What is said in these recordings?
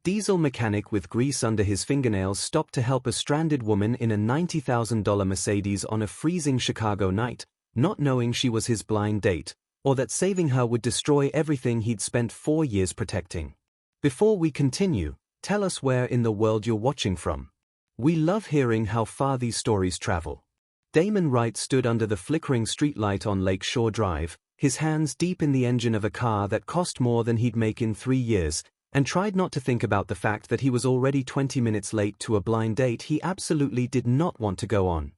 Diesel mechanic with grease under his fingernails stopped to help a stranded woman in a $90,000 Mercedes on a freezing Chicago night, not knowing she was his blind date, or that saving her would destroy everything he'd spent 4 years protecting. Before we continue, tell us where in the world you're watching from. We love hearing how far these stories travel. Damon Wright stood under the flickering streetlight on Lake Shore Drive, his hands deep in the engine of a car that cost more than he'd make in 3 years, and tried not to think about the fact that he was already 20 minutes late to a blind date he absolutely did not want to go on.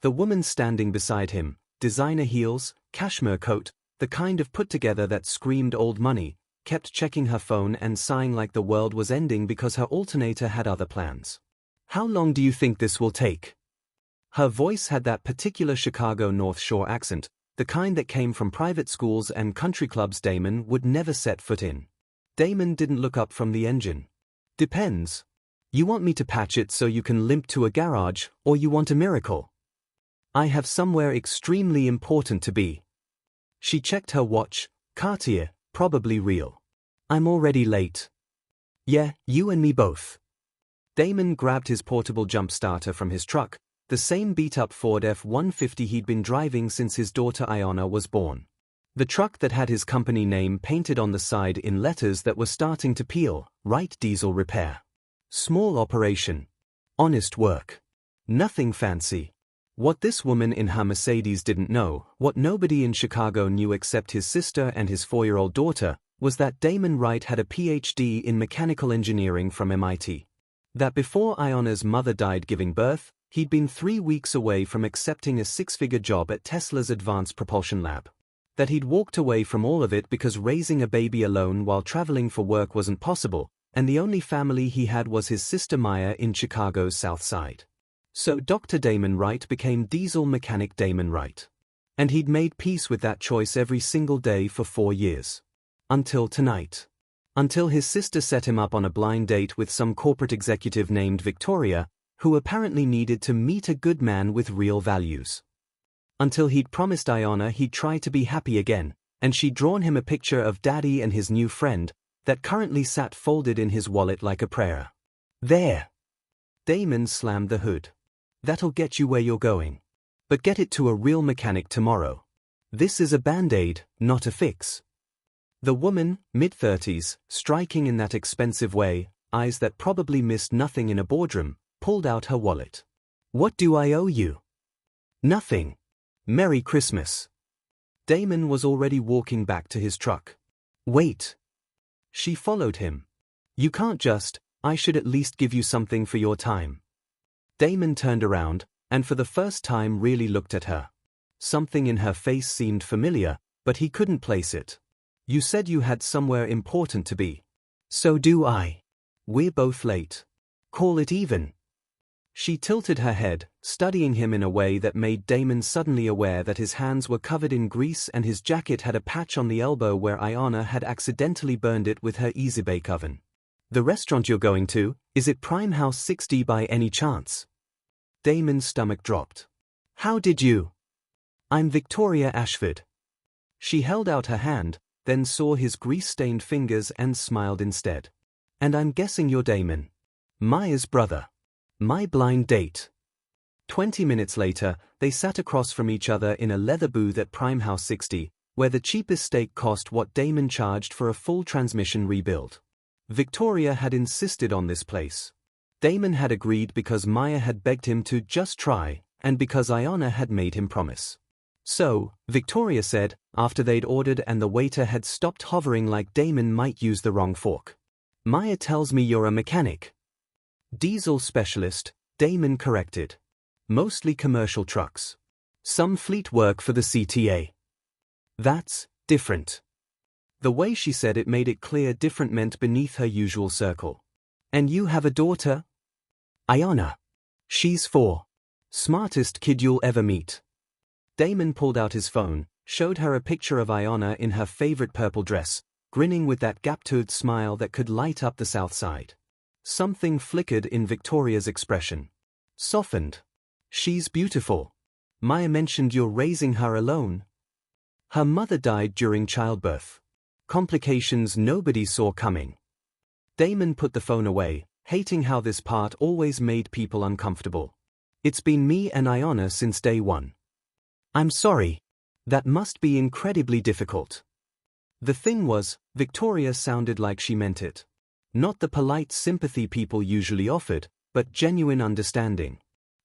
The woman standing beside him, designer heels, cashmere coat, the kind of put-together that screamed old money, kept checking her phone and sighing like the world was ending because her alternator had other plans. "How long do you think this will take?" Her voice had that particular Chicago North Shore accent, the kind that came from private schools and country clubs Damon would never set foot in. Damon didn't look up from the engine. "Depends. You want me to patch it so you can limp to a garage, or you want a miracle?" "I have somewhere extremely important to be." She checked her watch. Cartier, probably real. "I'm already late." "Yeah, you and me both." Damon grabbed his portable jump starter from his truck, the same beat-up Ford F-150 he'd been driving since his daughter Iona was born. The truck that had his company name painted on the side in letters that were starting to peel, Wright Diesel Repair. Small operation. Honest work. Nothing fancy. What this woman in her Mercedes didn't know, what nobody in Chicago knew except his sister and his 4-year-old daughter, was that Damon Wright had a PhD in mechanical engineering from MIT. That before Iona's mother died giving birth, he'd been 3 weeks away from accepting a 6-figure job at Tesla's Advanced Propulsion Lab. That he'd walked away from all of it because raising a baby alone while traveling for work wasn't possible, and the only family he had was his sister Maya in Chicago's South Side. So Dr. Damon Wright became diesel mechanic Damon Wright. And he'd made peace with that choice every single day for 4 years. Until tonight. Until his sister set him up on a blind date with some corporate executive named Victoria, who apparently needed to meet a good man with real values. Until he'd promised Iona he'd try to be happy again, and she'd drawn him a picture of Daddy and his new friend, that currently sat folded in his wallet like a prayer. "There!" Damon slammed the hood. "That'll get you where you're going. But get it to a real mechanic tomorrow. This is a band-aid, not a fix." The woman, mid-30s, striking in that expensive way, eyes that probably missed nothing in a boardroom, pulled out her wallet. "What do I owe you?" "Nothing. Merry Christmas." Damon was already walking back to his truck. "Wait." She followed him. "You can't just, I should at least give you something for your time." Damon turned around, and for the first time really looked at her. Something in her face seemed familiar, but he couldn't place it. "You said you had somewhere important to be." "So do I. We're both late. Call it even." She tilted her head, studying him in a way that made Damon suddenly aware that his hands were covered in grease and his jacket had a patch on the elbow where Iona had accidentally burned it with her Easy-Bake Oven. "The restaurant you're going to, is it Prime House 60 by any chance?" Damon's stomach dropped. "How did you?" "I'm Victoria Ashford." She held out her hand, then saw his grease-stained fingers and smiled instead. "And I'm guessing you're Damon. Maya's brother. My blind date." 20 minutes later, they sat across from each other in a leather booth at Prime House 60, where the cheapest steak cost what Damon charged for a full transmission rebuild. Victoria had insisted on this place. Damon had agreed because Maya had begged him to just try, and because Iona had made him promise. "So," Victoria said, after they'd ordered and the waiter had stopped hovering like Damon might use the wrong fork. "Maya tells me you're a mechanic." "Diesel specialist," Damon corrected. "Mostly commercial trucks. Some fleet work for the CTA." "That's different." The way she said it made it clear different meant beneath her usual circle. "And you have a daughter?" "Iona. She's 4. Smartest kid you'll ever meet." Damon pulled out his phone, showed her a picture of Iona in her favorite purple dress, grinning with that gap-toothed smile that could light up the South Side. Something flickered in Victoria's expression. Softened. "She's beautiful. Maya mentioned you're raising her alone." "Her mother died during childbirth. Complications nobody saw coming." Damon put the phone away, hating how this part always made people uncomfortable. It's been me and Iona since day one. I'm sorry. That must be incredibly difficult. The thing was, Victoria sounded like she meant it. Not the polite sympathy people usually offered, but genuine understanding.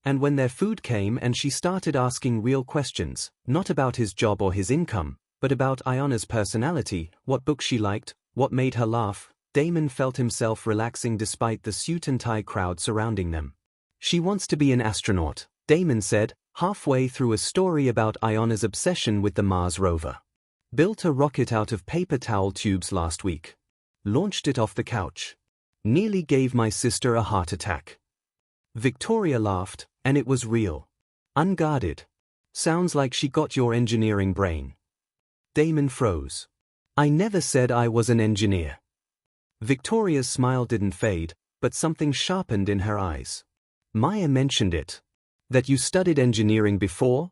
And when their food came and she started asking real questions, not about his job or his income, but about Iona's personality, what books she liked, what made her laugh, Damon felt himself relaxing despite the suit and tie crowd surrounding them. She wants to be an astronaut, Damon said, halfway through a story about Iona's obsession with the Mars rover. Built a rocket out of paper towel tubes last week. Launched it off the couch. Nearly gave my sister a heart attack. Victoria laughed, and it was real. Unguarded. Sounds like she got your engineering brain. Damon froze. I never said I was an engineer. Victoria's smile didn't fade, but something sharpened in her eyes. Maya mentioned it. That you studied engineering before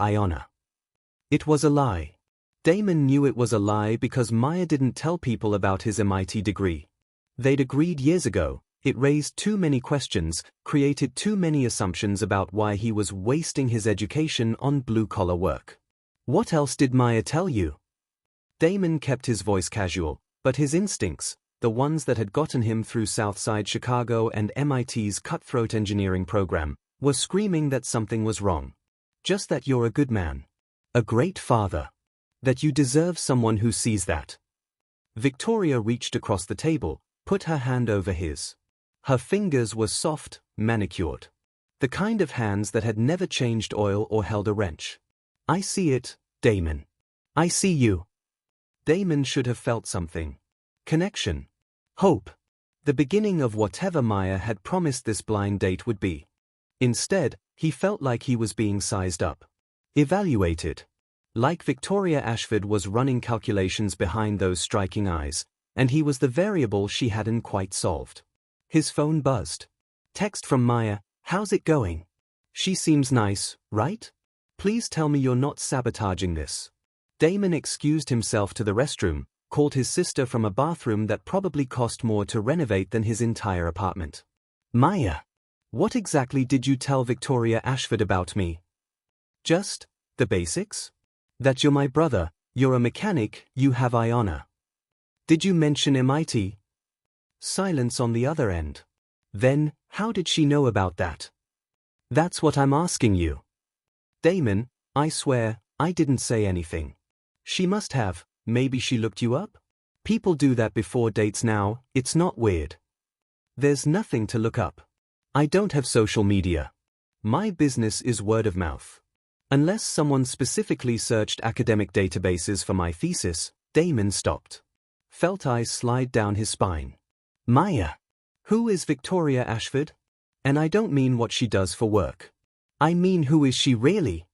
Iona. It was a lie. Damon knew it was a lie because Maya didn't tell people about his MIT degree. They'd agreed years ago. It raised too many questions, created too many assumptions about why he was wasting his education on blue-collar work. What else did Maya tell you? Damon kept his voice casual, but his instincts, the ones that had gotten him through Southside Chicago and MIT's cutthroat engineering program, were screaming that something was wrong. Just that you're a good man. A great father. That you deserve someone who sees that. Victoria reached across the table, put her hand over his. Her fingers were soft, manicured. The kind of hands that had never changed oil or held a wrench. I see it, Damon. I see you. Damon should have felt something. Connection. Hope. The beginning of whatever Maya had promised this blind date would be. Instead, he felt like he was being sized up. Evaluated. Like Victoria Ashford was running calculations behind those striking eyes, and he was the variable she hadn't quite solved. His phone buzzed. Text from Maya, how's it going? She seems nice, right? Please tell me you're not sabotaging this. Damon excused himself to the restroom, called his sister from a bathroom that probably cost more to renovate than his entire apartment. Maya, what exactly did you tell Victoria Ashford about me? Just the basics? That you're my brother, you're a mechanic, you have Iona. Did you mention MIT? Silence on the other end. Then, how did she know about that? That's what I'm asking you. Damon, I swear, I didn't say anything. She must have, maybe she looked you up? People do that before dates now, it's not weird. There's nothing to look up. I don't have social media. My business is word of mouth. Unless someone specifically searched academic databases for my thesis, Damon stopped. Felt eyes slide down his spine. Maya. Who is Victoria Ashford? And I don't mean what she does for work. I mean who is she really?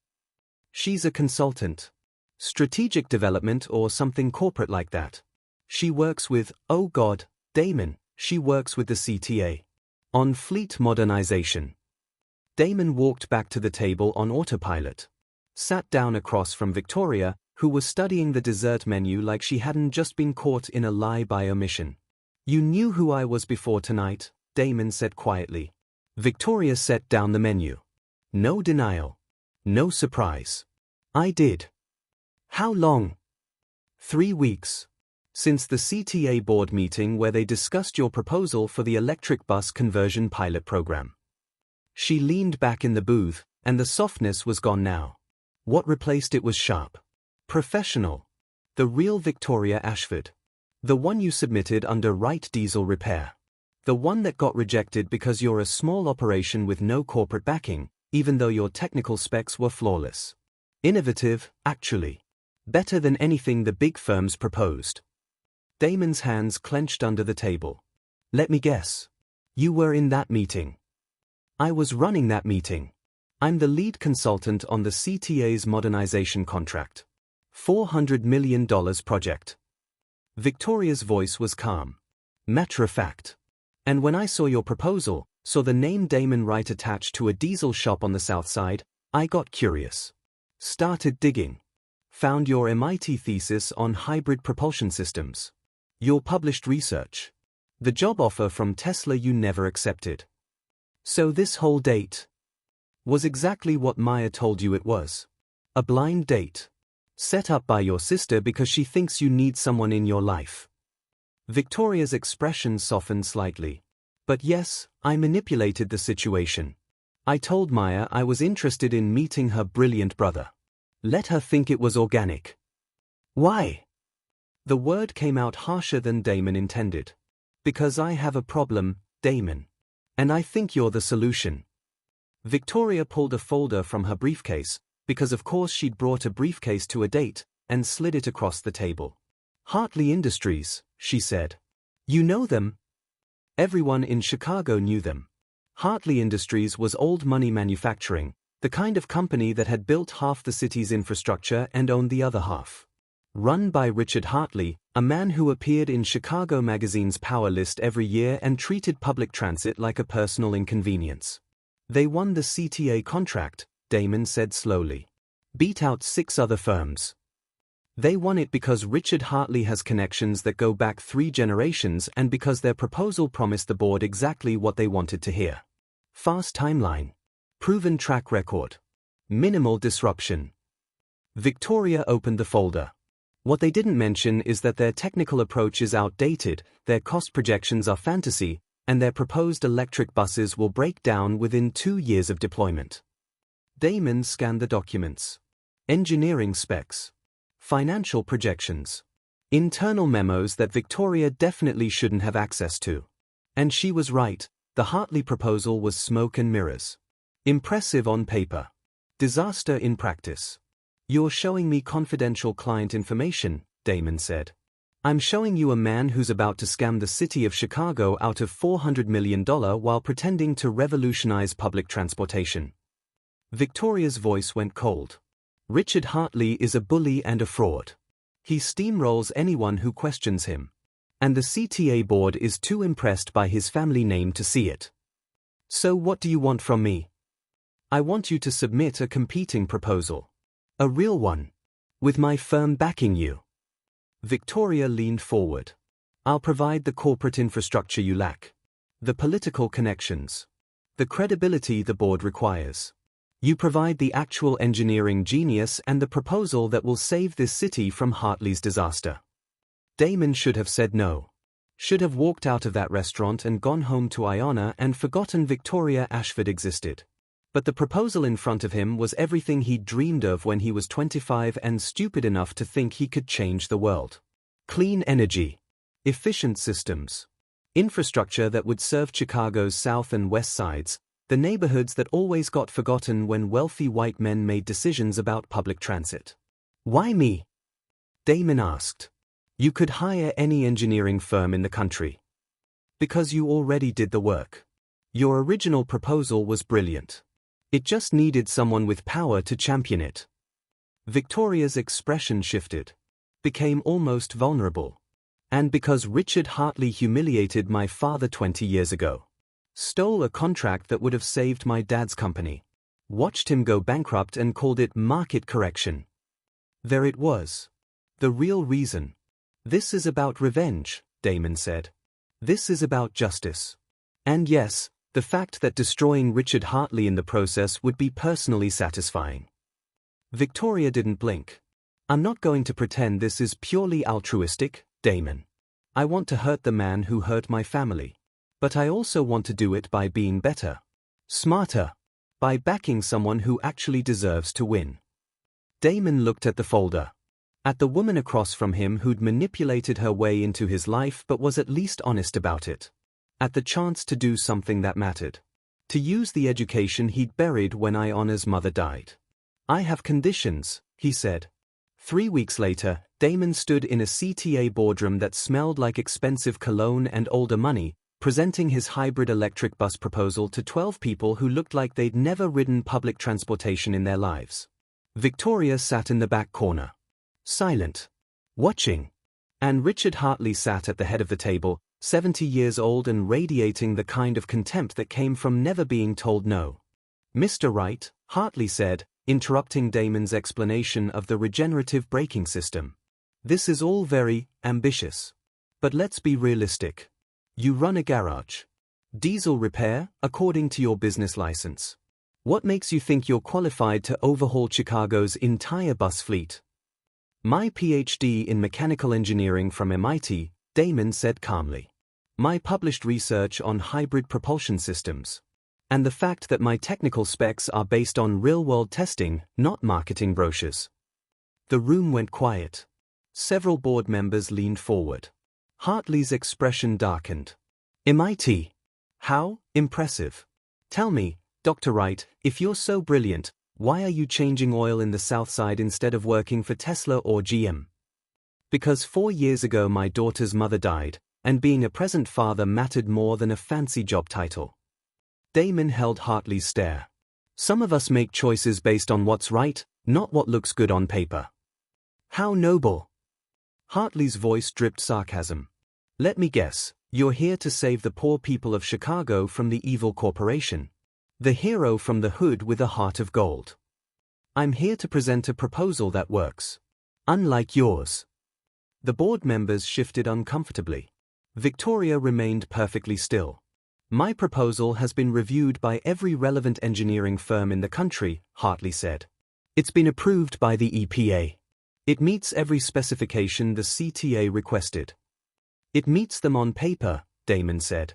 She's a consultant. Strategic development or something corporate like that. She works with, oh God, Damon, she works with the CTA. On fleet modernization. Damon walked back to the table on autopilot. Sat down across from Victoria, who was studying the dessert menu like she hadn't just been caught in a lie by omission. You knew who I was before tonight, Damon said quietly. Victoria set down the menu. No denial. No surprise. I did. How long? 3 weeks. Since the CTA board meeting where they discussed your proposal for the electric bus conversion pilot program. She leaned back in the booth, and the softness was gone now. What replaced it was sharp. Professional. The real Victoria Ashford. The one you submitted under Wright Diesel Repair. The one that got rejected because you're a small operation with no corporate backing, even though your technical specs were flawless. Innovative, actually. Better than anything the big firms proposed. Damon's hands clenched under the table. Let me guess. You were in that meeting. I was running that meeting. I'm the lead consultant on the CTA's modernization contract. $400 million project. Victoria's voice was calm. Matter of fact. And when I saw your proposal, saw the name Damon Wright attached to a diesel shop on the south side, I got curious. Started digging. Found your MIT thesis on hybrid propulsion systems. Your published research. The job offer from Tesla you never accepted. So this whole date was exactly what Maya told you it was. A blind date. Set up by your sister because she thinks you need someone in your life. Victoria's expression softened slightly. But yes, I manipulated the situation. I told Maya I was interested in meeting her brilliant brother. Let her think it was organic. Why? The word came out harsher than Damon intended. Because I have a problem, Damon. And I think you're the solution. Victoria pulled a folder from her briefcase, because of course she'd brought a briefcase to a date, and slid it across the table. Hartley Industries, she said. You know them? Everyone in Chicago knew them. Hartley Industries was old money manufacturing, the kind of company that had built half the city's infrastructure and owned the other half. Run by Richard Hartley, a man who appeared in Chicago Magazine's Power List every year and treated public transit like a personal inconvenience. They won the CTA contract, Damon said slowly. Beat out 6 other firms. They won it because Richard Hartley has connections that go back 3 generations and because their proposal promised the board exactly what they wanted to hear. Fast timeline. Proven track record. Minimal disruption. Victoria opened the folder. What they didn't mention is that their technical approach is outdated, their cost projections are fantasy, and their proposed electric buses will break down within 2 years of deployment. Damon scanned the documents. Engineering specs. Financial projections. Internal memos that Victoria definitely shouldn't have access to. And she was right, the Hartley proposal was smoke and mirrors. Impressive on paper. Disaster in practice. You're showing me confidential client information, Damon said. I'm showing you a man who's about to scam the city of Chicago out of $400 million while pretending to revolutionize public transportation. Victoria's voice went cold. Richard Hartley is a bully and a fraud. He steamrolls anyone who questions him. And the CTA board is too impressed by his family name to see it. So what do you want from me? I want you to submit a competing proposal. A real one. With my firm backing you. Victoria leaned forward. I'll provide the corporate infrastructure you lack. The political connections. The credibility the board requires. You provide the actual engineering genius and the proposal that will save this city from Hartley's disaster. Damon should have said no. Should have walked out of that restaurant and gone home to Iona and forgotten Victoria Ashford existed. But the proposal in front of him was everything he'd dreamed of when he was 25 and stupid enough to think he could change the world. Clean energy. Efficient systems. Infrastructure that would serve Chicago's south and west sides, the neighborhoods that always got forgotten when wealthy white men made decisions about public transit. Why me? Damon asked. You could hire any engineering firm in the country. Because you already did the work. Your original proposal was brilliant. It just needed someone with power to champion it. Victoria's expression shifted. Became almost vulnerable. And because Richard Hartley humiliated my father 20 years ago. Stole a contract that would have saved my dad's company. Watched him go bankrupt and called it market correction. There it was. The real reason. This is about revenge, Damon said. This is about justice. And yes, the fact that destroying Richard Hartley in the process would be personally satisfying. Victoria didn't blink. I'm not going to pretend this is purely altruistic, Damon. I want to hurt the man who hurt my family. But I also want to do it by being better. Smarter. By backing someone who actually deserves to win. Damon looked at the folder. At the woman across from him who'd manipulated her way into his life but was at least honest about it. At the chance to do something that mattered. To use the education he'd buried when Iona's mother died. I have conditions, he said. 3 weeks later, Damon stood in a CTA boardroom that smelled like expensive cologne and older money, presenting his hybrid electric bus proposal to 12 people who looked like they'd never ridden public transportation in their lives. Victoria sat in the back corner. Silent. Watching. And Richard Hartley sat at the head of the table, 70 years old and radiating the kind of contempt that came from never being told no. Mr. Wright, Hartley said, interrupting Damon's explanation of the regenerative braking system. This is all very ambitious. But let's be realistic. You run a garage. Diesel repair, according to your business license. What makes you think you're qualified to overhaul Chicago's entire bus fleet? My PhD in mechanical engineering from MIT, Damon said calmly. My published research on hybrid propulsion systems. And the fact that my technical specs are based on real-world testing, not marketing brochures. The room went quiet. Several board members leaned forward. Hartley's expression darkened. MIT. How impressive. Tell me, Dr. Wright, if you're so brilliant, why are you changing oil in the South Side instead of working for Tesla or GM? Because 4 years ago my daughter's mother died, and being a present father mattered more than a fancy job title. Damon held Hartley's stare. Some of us make choices based on what's right, not what looks good on paper. How noble. Hartley's voice dripped sarcasm. Let me guess, you're here to save the poor people of Chicago from the evil corporation. The hero from the hood with a heart of gold. I'm here to present a proposal that works. Unlike yours. The board members shifted uncomfortably. Victoria remained perfectly still. My proposal has been reviewed by every relevant engineering firm in the country, Hartley said. It's been approved by the EPA. It meets every specification the CTA requested. It meets them on paper, Damon said.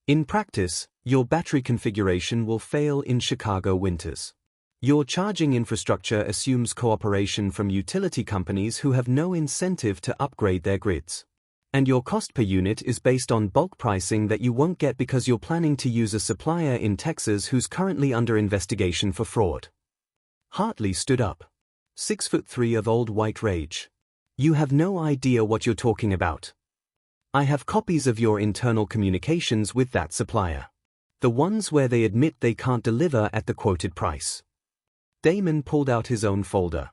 In practice, your battery configuration will fail in Chicago winters. Your charging infrastructure assumes cooperation from utility companies who have no incentive to upgrade their grids. And your cost per unit is based on bulk pricing that you won't get because you're planning to use a supplier in Texas who's currently under investigation for fraud. Hartley stood up. 6'3" of old white rage. You have no idea what you're talking about. I have copies of your internal communications with that supplier. The ones where they admit they can't deliver at the quoted price. Damon pulled out his own folder.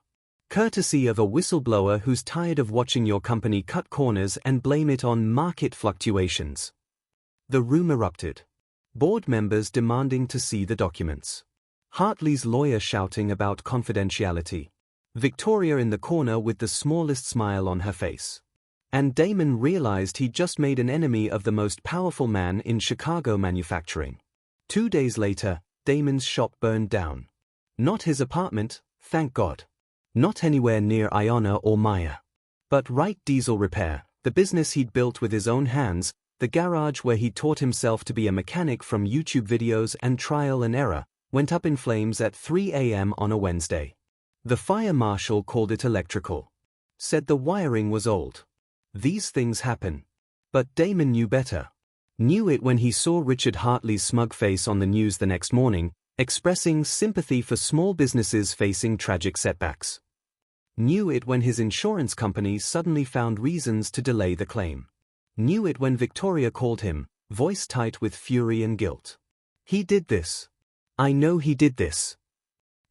Courtesy of a whistleblower who's tired of watching your company cut corners and blame it on market fluctuations. The room erupted. Board members demanding to see the documents. Hartley's lawyer shouting about confidentiality. Victoria in the corner with the smallest smile on her face. And Damon realized he'd just made an enemy of the most powerful man in Chicago manufacturing. 2 days later, Damon's shop burned down. Not his apartment, thank God. Not anywhere near Iona or Maya. But Wright Diesel Repair, the business he'd built with his own hands, the garage where he taught himself to be a mechanic from YouTube videos and trial and error, went up in flames at 3 a.m. on a Wednesday. The fire marshal called it electrical. Said the wiring was old. These things happen. But Damon knew better. Knew it when he saw Richard Hartley's smug face on the news the next morning, expressing sympathy for small businesses facing tragic setbacks. Knew it when his insurance company suddenly found reasons to delay the claim. Knew it when Victoria called him, voice tight with fury and guilt. He did this. I know he did this.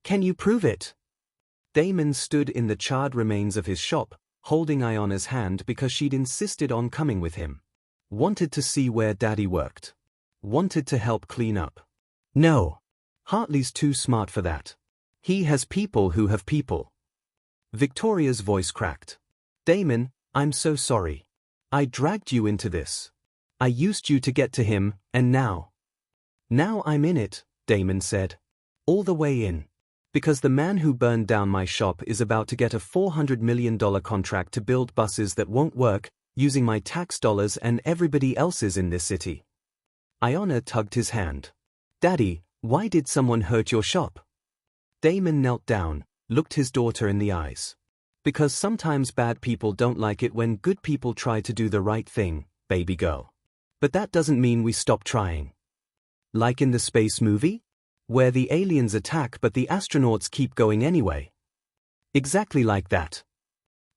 Can you prove it? Damon stood in the charred remains of his shop, holding Iona's hand because she'd insisted on coming with him. Wanted to see where Daddy worked. Wanted to help clean up. No. Hartley's too smart for that. He has people who have people. Victoria's voice cracked. Damon, I'm so sorry. I dragged you into this. I used you to get to him, and now. Now I'm in it, Damon said. All the way in. Because the man who burned down my shop is about to get a $400 million contract to build buses that won't work, using my tax dollars and everybody else's in this city. Iona tugged his hand. Daddy, why did someone hurt your shop? Damon knelt down, looked his daughter in the eyes. Because sometimes bad people don't like it when good people try to do the right thing, baby girl. But that doesn't mean we stop trying. Like in the space movie? Where the aliens attack but the astronauts keep going anyway. Exactly like that.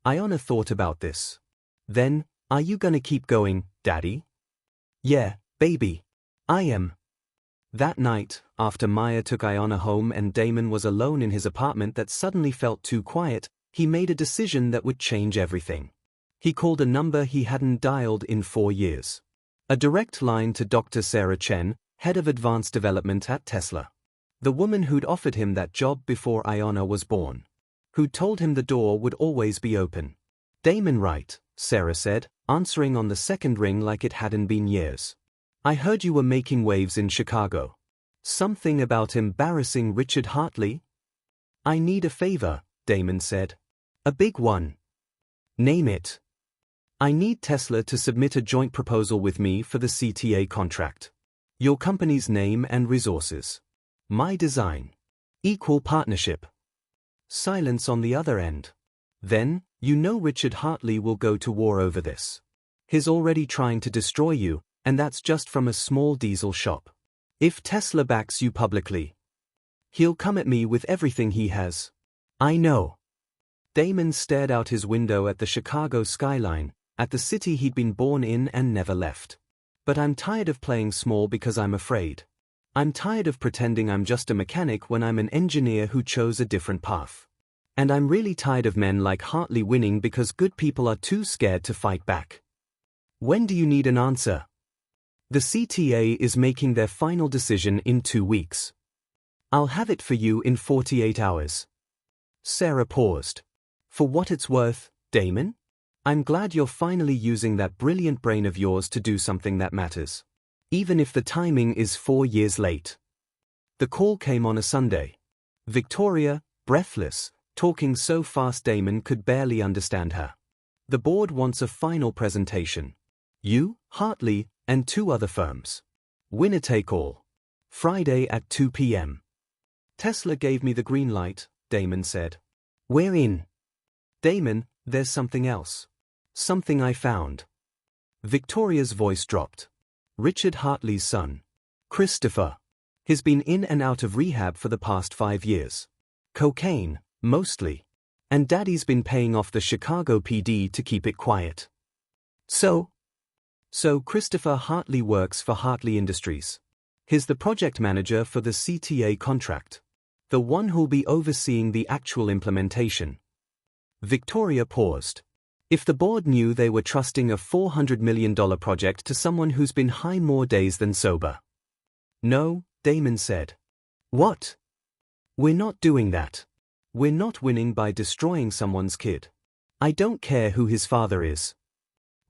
Iona thought about this. Then, are you gonna keep going, Daddy? Yeah, baby. I am. That night, after Maya took Iona home and Damon was alone in his apartment that suddenly felt too quiet, he made a decision that would change everything. He called a number he hadn't dialed in 4 years. A direct line to Dr. Sarah Chen, head of advanced development at Tesla. The woman who'd offered him that job before Iona was born. Who'd told him the door would always be open. Damon Wright, Sarah said, answering on the second ring like it hadn't been years. I heard you were making waves in Chicago. Something about embarrassing Richard Hartley? I need a favor, Damon said. A big one. Name it. I need Tesla to submit a joint proposal with me for the CTA contract. Your company's name and resources. My design. Equal partnership. Silence on the other end. Then, you know Richard Hartley will go to war over this. He's already trying to destroy you, and that's just from a small diesel shop. If Tesla backs you publicly, he'll come at me with everything he has. I know. Damon stared out his window at the Chicago skyline, at the city he'd been born in and never left. But I'm tired of playing small because I'm afraid. I'm tired of pretending I'm just a mechanic when I'm an engineer who chose a different path. And I'm really tired of men like Hartley winning because good people are too scared to fight back. When do you need an answer? The CTA is making their final decision in 2 weeks. I'll have it for you in 48 hours. Sarah paused. For what it's worth, Damon? I'm glad you're finally using that brilliant brain of yours to do something that matters. Even if the timing is 4 years late. The call came on a Sunday. Victoria, breathless, talking so fast Damon could barely understand her. The board wants a final presentation. You, Hartley, and 2 other firms. Winner take all. Friday at 2 p.m. Tesla gave me the green light, Damon said. We're in. Damon, there's something else. Something I found. Victoria's voice dropped. Richard Hartley's son. Christopher. He's been in and out of rehab for the past 5 years. Cocaine, mostly. And Daddy's been paying off the Chicago PD to keep it quiet. So Christopher Hartley works for Hartley Industries. He's the project manager for the CTA contract. The one who'll be overseeing the actual implementation. Victoria paused. If the board knew they were trusting a $400 million project to someone who's been high more days than sober. No, Damon said. What? We're not doing that. We're not winning by destroying someone's kid. I don't care who his father is.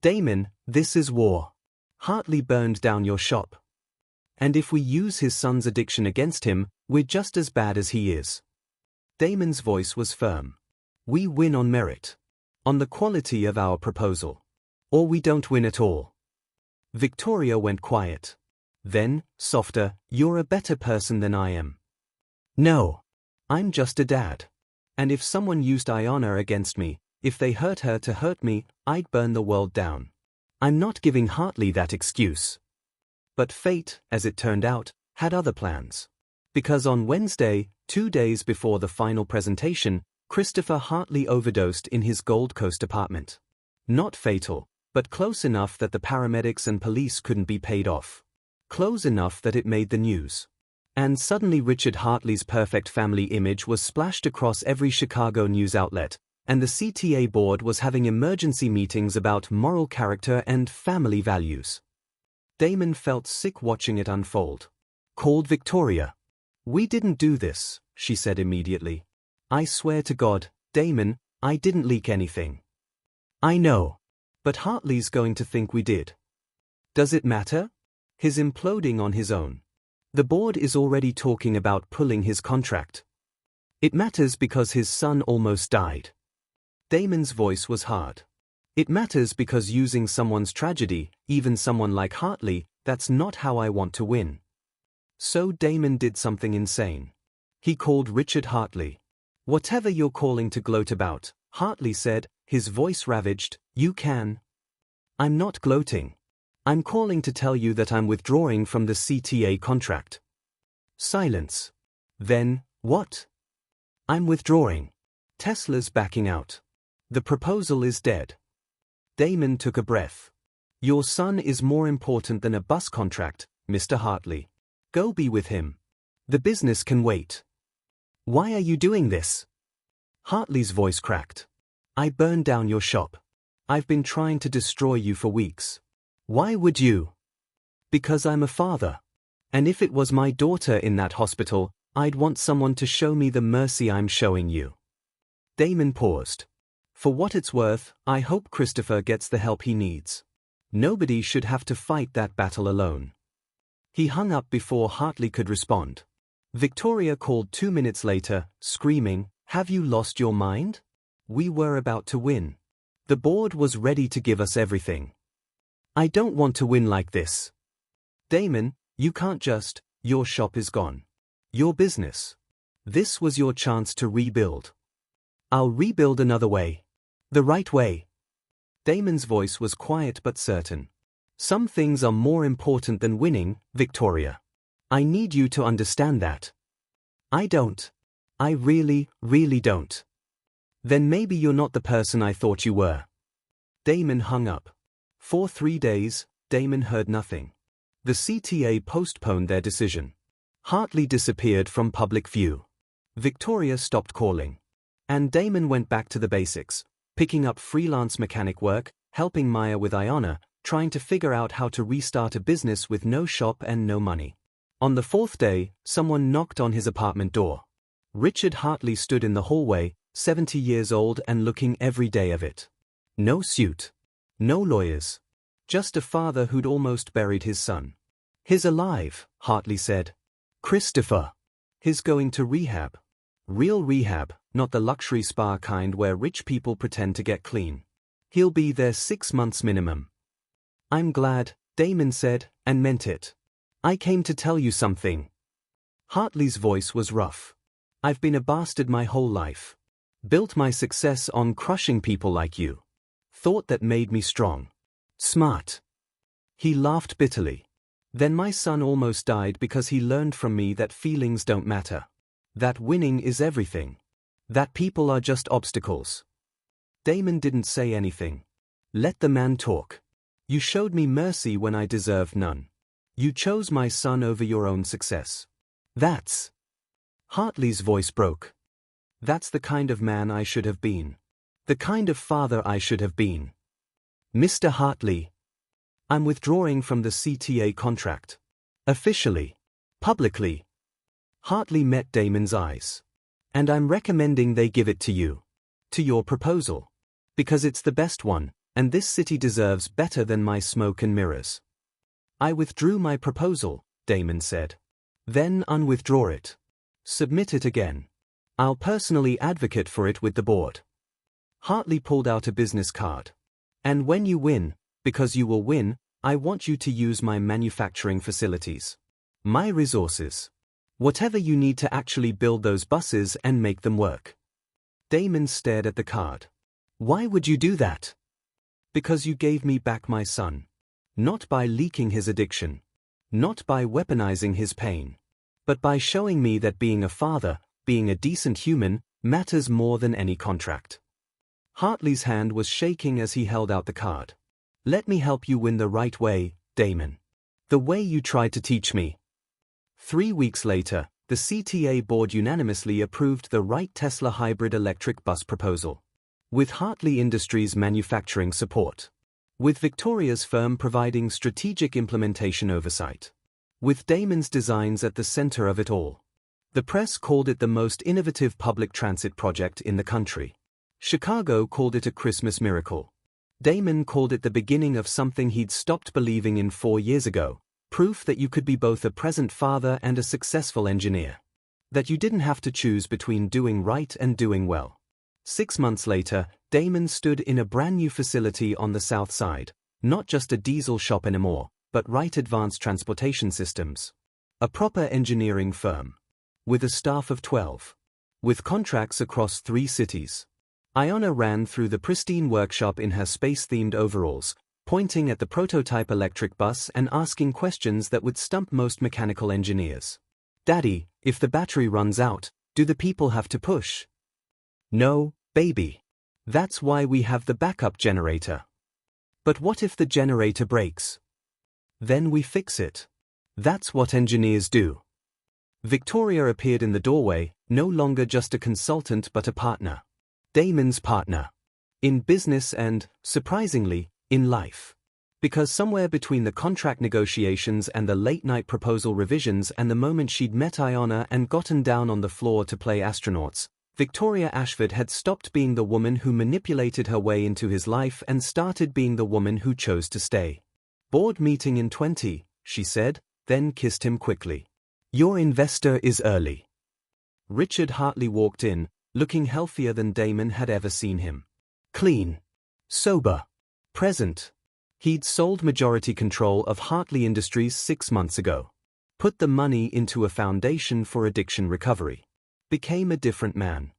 Damon, this is war. Hartley burned down your shop. And if we use his son's addiction against him, we're just as bad as he is. Damon's voice was firm. We win on merit. On the quality of our proposal. Or we don't win at all. Victoria went quiet. Then, softer, you're a better person than I am. No. I'm just a dad. And if someone used Ayanna against me, if they hurt her to hurt me, I'd burn the world down. I'm not giving Hartley that excuse. But fate, as it turned out, had other plans. Because on Wednesday, 2 days before the final presentation, Christopher Hartley overdosed in his Gold Coast apartment. Not fatal, but close enough that the paramedics and police couldn't be paid off. Close enough that it made the news. And suddenly Richard Hartley's perfect family image was splashed across every Chicago news outlet, and the CTA board was having emergency meetings about moral character and family values. Damon felt sick watching it unfold. Called Victoria. We didn't do this, she said immediately. I swear to God, Damon, I didn't leak anything. I know. But Hartley's going to think we did. Does it matter? He's imploding on his own. The board is already talking about pulling his contract. It matters because his son almost died. Damon's voice was hard. It matters because using someone's tragedy, even someone like Hartley, that's not how I want to win. So Damon did something insane. He called Richard Hartley. Whatever you're calling to gloat about, Hartley said, his voice ravaged, you can. I'm not gloating. I'm calling to tell you that I'm withdrawing from the CTA contract. Silence. Then, what? I'm withdrawing. Tesla's backing out. The proposal is dead. Damon took a breath. Your son is more important than a bus contract, Mr. Hartley. Go be with him. The business can wait. Why are you doing this? Hartley's voice cracked. I burned down your shop. I've been trying to destroy you for weeks. Why would you? Because I'm a father. And if it was my daughter in that hospital, I'd want someone to show me the mercy I'm showing you. Damon paused. For what it's worth, I hope Christopher gets the help he needs. Nobody should have to fight that battle alone. He hung up before Hartley could respond. Victoria called 2 minutes later, screaming, "Have you lost your mind? We were about to win. The board was ready to give us everything. I don't want to win like this. Damon, you can't just, your shop is gone. Your business. This was your chance to rebuild. I'll rebuild another way. The right way." Damon's voice was quiet but certain. "Some things are more important than winning, Victoria. I need you to understand that." "I don't. I really, really don't." "Then maybe you're not the person I thought you were." Damon hung up. For 3 days, Damon heard nothing. The CTA postponed their decision. Hartley disappeared from public view. Victoria stopped calling. And Damon went back to the basics, picking up freelance mechanic work, helping Maya with Iona, trying to figure out how to restart a business with no shop and no money. On the 4th day, someone knocked on his apartment door. Richard Hartley stood in the hallway, 70 years old and looking every day of it. No suit. No lawyers. Just a father who'd almost buried his son. "He's alive," Hartley said. "Christopher. He's going to rehab. Real rehab, not the luxury spa kind where rich people pretend to get clean. He'll be there 6 months minimum." "I'm glad," Damon said, and meant it. "I came to tell you something." Hartley's voice was rough. "I've been a bastard my whole life. Built my success on crushing people like you. Thought that made me strong. Smart." He laughed bitterly. "Then my son almost died because he learned from me that feelings don't matter. That winning is everything. That people are just obstacles." Damon didn't say anything. Let the man talk. "You showed me mercy when I deserved none. You chose my son over your own success. That's..." Hartley's voice broke. "That's the kind of man I should have been. The kind of father I should have been. Mr. Hartley, I'm withdrawing from the CTA contract. Officially. Publicly." Hartley met Damon's eyes. "And I'm recommending they give it to you. To your proposal. Because it's the best one, and this city deserves better than my smoke and mirrors." "I withdrew my proposal," Damon said. "Then unwithdraw it. Submit it again. I'll personally advocate for it with the board." Hartley pulled out a business card. "And when you win, because you will win, I want you to use my manufacturing facilities. My resources. Whatever you need to actually build those buses and make them work." Damon stared at the card. "Why would you do that?" "Because you gave me back my son. Not by leaking his addiction. Not by weaponizing his pain. But by showing me that being a father, being a decent human, matters more than any contract." Hartley's hand was shaking as he held out the card. "Let me help you win the right way, Damon. The way you tried to teach me." 3 weeks later, the CTA board unanimously approved the Wright Tesla hybrid electric bus proposal. With Hartley Industries manufacturing support. With Victoria's firm providing strategic implementation oversight. With Damon's designs at the center of it all. The press called it the most innovative public transit project in the country. Chicago called it a Christmas miracle. Damon called it the beginning of something he'd stopped believing in 4 years ago, proof that you could be both a present father and a successful engineer. That you didn't have to choose between doing right and doing well. 6 months later, Damon stood in a brand new facility on the South Side, not just a diesel shop anymore, but Wright Advanced Transportation Systems. A proper engineering firm. With a staff of 12. With contracts across 3 cities. Iona ran through the pristine workshop in her space-themed overalls, pointing at the prototype electric bus and asking questions that would stump most mechanical engineers. "Daddy, if the battery runs out, do the people have to push?" "No, baby. That's why we have the backup generator." "But what if the generator breaks?" "Then we fix it. That's what engineers do." Victoria appeared in the doorway, no longer just a consultant but a partner. Damon's partner. In business and, surprisingly, in life. Because somewhere between the contract negotiations and the late-night proposal revisions and the moment she'd met Iona and gotten down on the floor to play astronauts, Victoria Ashford had stopped being the woman who manipulated her way into his life and started being the woman who chose to stay. "Board meeting in 20, she said, then kissed him quickly. "Your investor is early." Richard Hartley walked in, looking healthier than Damon had ever seen him. Clean. Sober. Present. He'd sold majority control of Hartley Industries 6 months ago. Put the money into a foundation for addiction recovery. Became a different man.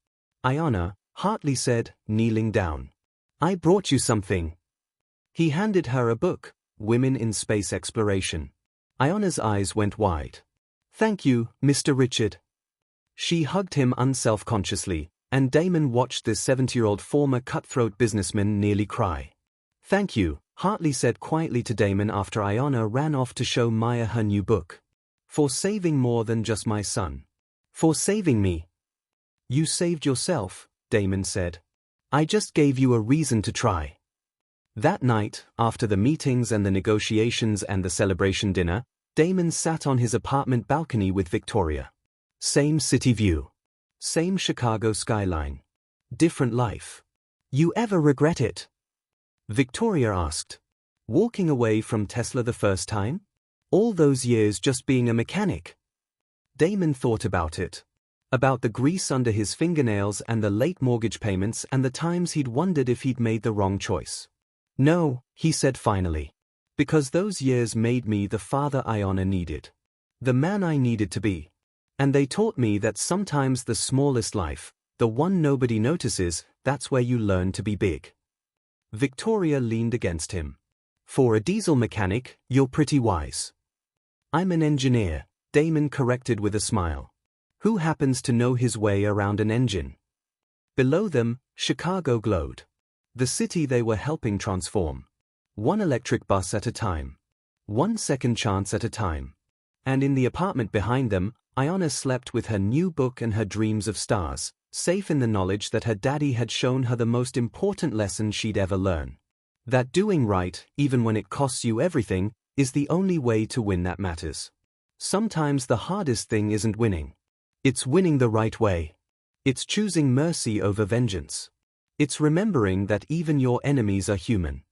"Iona," Hartley said, kneeling down. "I brought you something." He handed her a book, Women in Space Exploration. Iona's eyes went wide. "Thank you, Mr. Richard." She hugged him unself-consciously, and Damon watched this 70-year-old former cutthroat businessman nearly cry. "Thank you," Hartley said quietly to Damon after Iona ran off to show Maya her new book. "For saving more than just my son. For saving me." "You saved yourself," Damon said. "I just gave you a reason to try." That night, after the meetings and the negotiations and the celebration dinner, Damon sat on his apartment balcony with Victoria. Same city view. Same Chicago skyline. Different life. "You ever regret it?" Victoria asked. "Walking away from Tesla the first time? All those years just being a mechanic?" Damon thought about it. About the grease under his fingernails and the late mortgage payments and the times he'd wondered if he'd made the wrong choice. "No," he said finally. "Because those years made me the father Iona needed. The man I needed to be. And they taught me that sometimes the smallest life, the one nobody notices, that's where you learn to be big." Victoria leaned against him. "For a diesel mechanic, you're pretty wise." "I'm an engineer," Damon corrected with a smile. "Who happens to know his way around an engine?" Below them, Chicago glowed. The city they were helping transform. One electric bus at a time. One second chance at a time. And in the apartment behind them, Iona slept with her new book and her dreams of stars, safe in the knowledge that her daddy had shown her the most important lesson she'd ever learn. That doing right, even when it costs you everything, is the only way to win that matters. Sometimes the hardest thing isn't winning. It's winning the right way. It's choosing mercy over vengeance. It's remembering that even your enemies are human.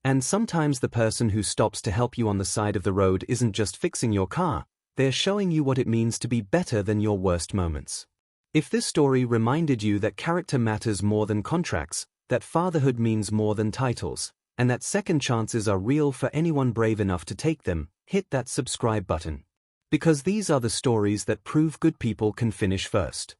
And sometimes the person who stops to help you on the side of the road isn't just fixing your car, they're showing you what it means to be better than your worst moments. If this story reminded you that character matters more than contracts, that fatherhood means more than titles, and that second chances are real for anyone brave enough to take them, hit that subscribe button. Because these are the stories that prove good people can finish first.